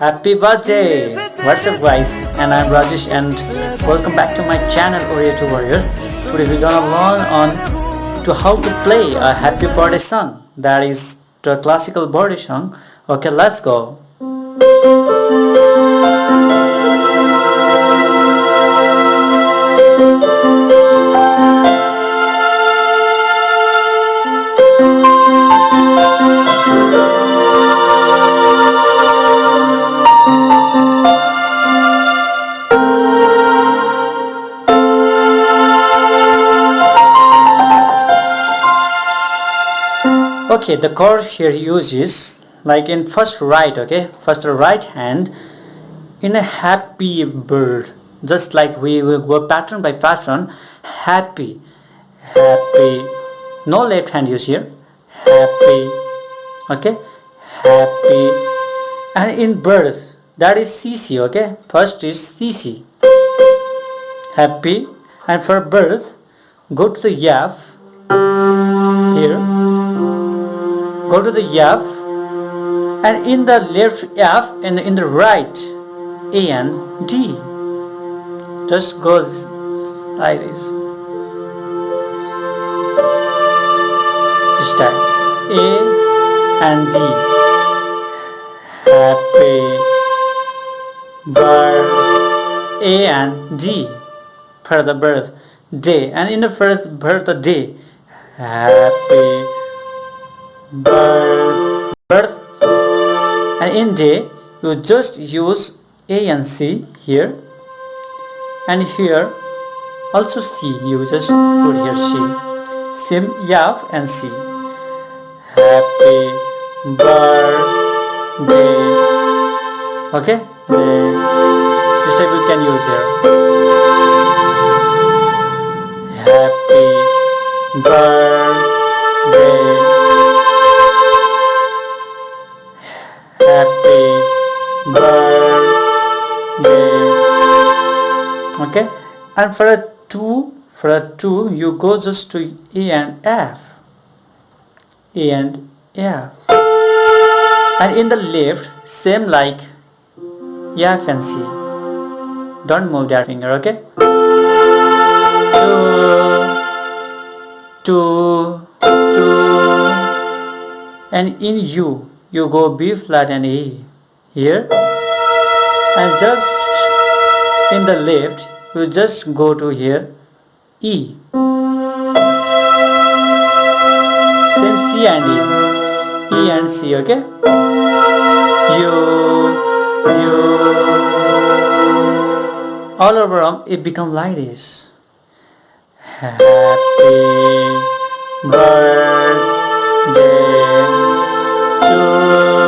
Happy birthday! What's up guys? And I'm Rajesh and welcome back to my channel Worrier to Worrier. Today we're gonna learn on to how to play a happy birthday song. That is to a classical birthday song. Okay, let's go. Okay, the chord here uses like in first right, okay, first right hand in a happy bird, just like we will go pattern by pattern. Happy, happy, no left hand use here. Happy, okay, happy, and in bird that is CC, okay, first is CC, happy, and for birth go to the F here. Go to the F, and in the left F and in the right A and D. Just goes like this. This time A and D. Happy birth A and D for the birth day, and in the first birthday, happy birth, and in day you just use A and C here, and here also C, you just put here C, same F and C. Happy birthday, okay, this type you can use here. Happy birthday, happy birthday, okay, and for a two you go just to A and F, A and F, and in the left same like F and C. Don't move that finger, okay. Two, and in you go B flat and A here, and just in the left you just go to here E, same C and E and C, okay. You all over it become like this. Happy birthday to you.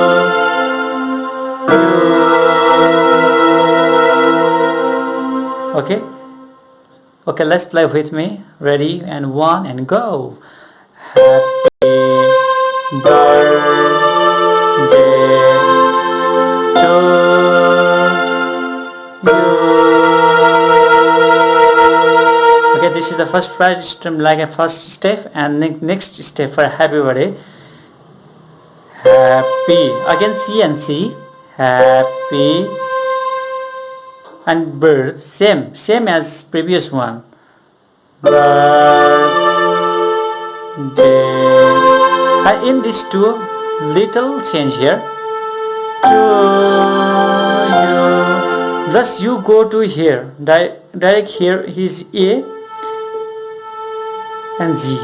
Okay, let's play with me. Ready, and one, and go. Happy birthday to you. Okay, this is the first step, like a first step, and next step for happy birthday. Happy, again C and C, happy, and birth, same as previous one. Birthday, and in these two, little change here. To you, thus you go to here, direct here is A and Z,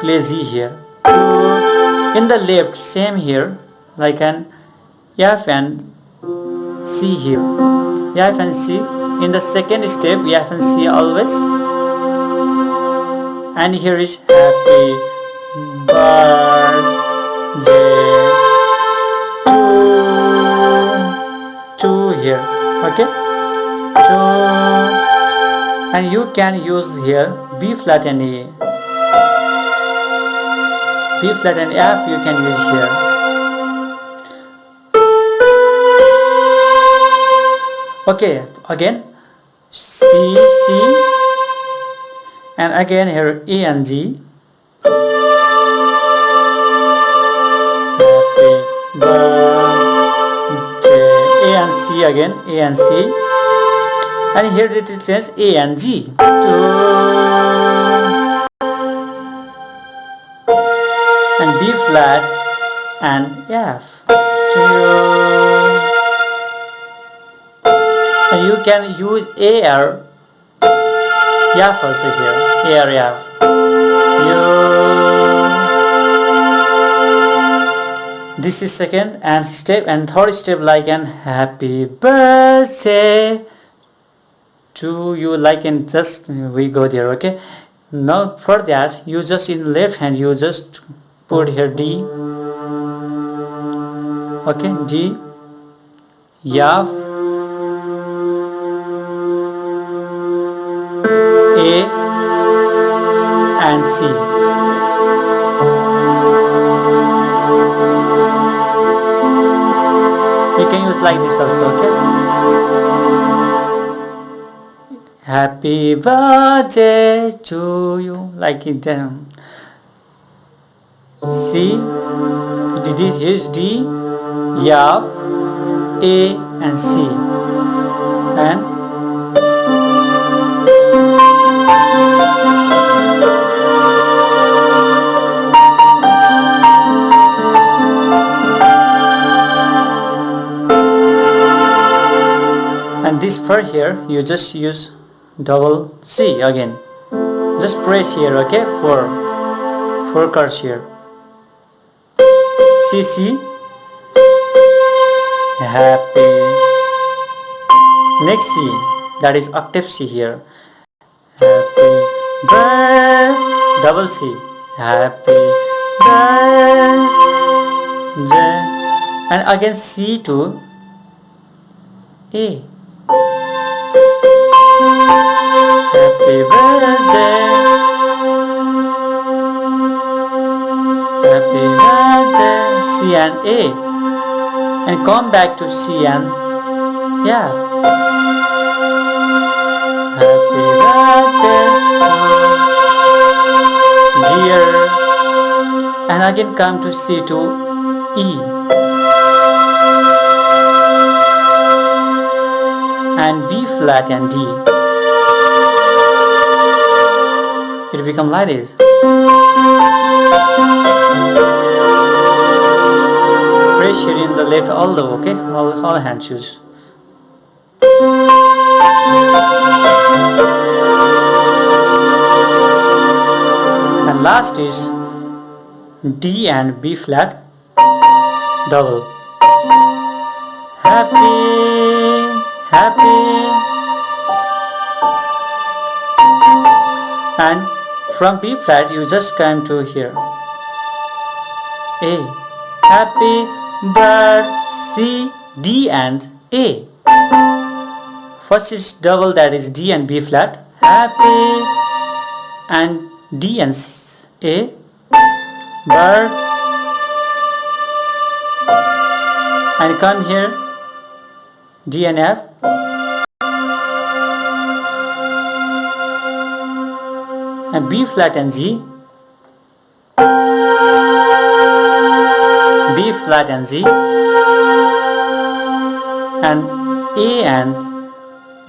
play Z here. In the left same here, like an F and C here, F and C. In the second step F and C always, and here is happy birthday to here, okay, to, and you can use here B flat and A, B flat and F you can use here. Okay, again C, and again here A and G. Happy birthday A and C again, A and C, and here it is changed A and G. And B flat and F. And you can use A or F also here. A or F. This is second and step, and third step like an happy birthday to you, like in just we go there. Okay, now for that you just in left hand you just put here D. Okay, D, F, A and C. You can use like this also. Okay, happy birthday to you, like it. C, this is D, F, A and C, and this for here you just use double C again. Just press here. Okay, four chords here. C, C, happy. Next C, that is octave C here. Happy birthday, double C, happy birthday, and again C to A. Happy birthday, happy birthday, C and A, and come back to C and F. Happy birthday, dear, and again come to C to E, and B flat and D. It become like this. Pressure in the left although. Okay, all hand shoes. And last is D and B flat double. Happy, and from B flat you just come to here. A, happy bird, C, D and A. First is double, that is D and B flat. Happy and D and A. Bird, and come here D and F. And B flat and G, B flat and Z, and A and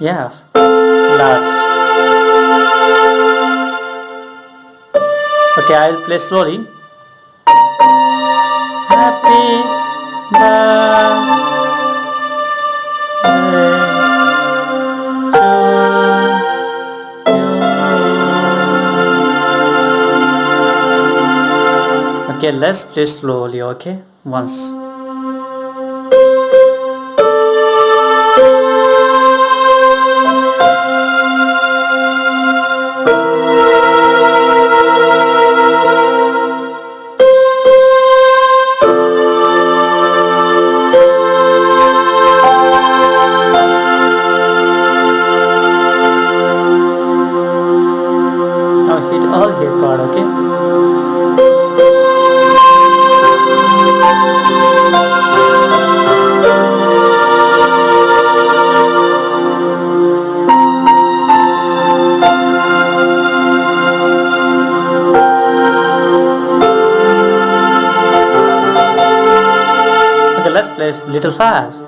F last. Okay, I will play slowly. Happy birthday to you. Okay, let's play slowly. Okay, once. Now hit all here chord. Okay. Okay, let's play little fast.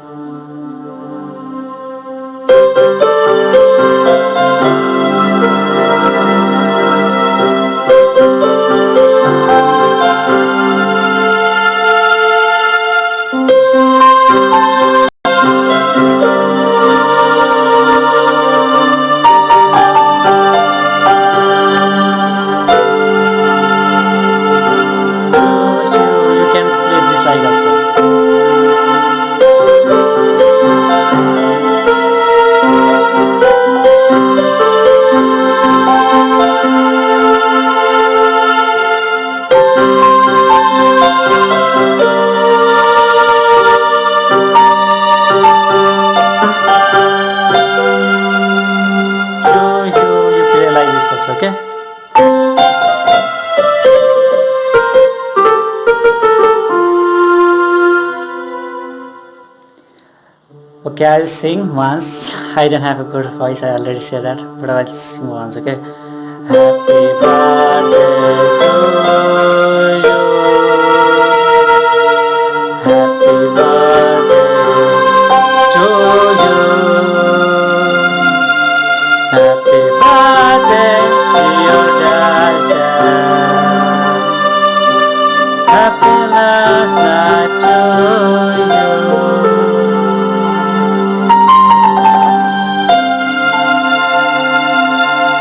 Okay, I'll sing once. I don't have a good voice, I already said that, but I'll sing once, okay? Happy birthday to you. Happy birthday to you. Happy birthday, dear Rajesh. Happy last night to you.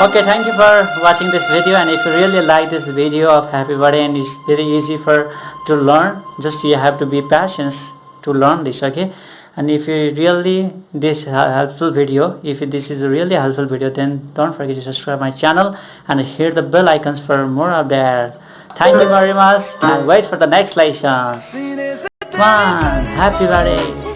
Okay, thank you for watching this video, and if you really like this video of happy birthday and it's very easy for to learn, just you have to be patient to learn this, okay? And if you really this helpful video, if this is a really helpful video, then don't forget to subscribe my channel and hit the bell icons for more updates. Thank you very much and wait for the next lessons. Come on, happy birthday.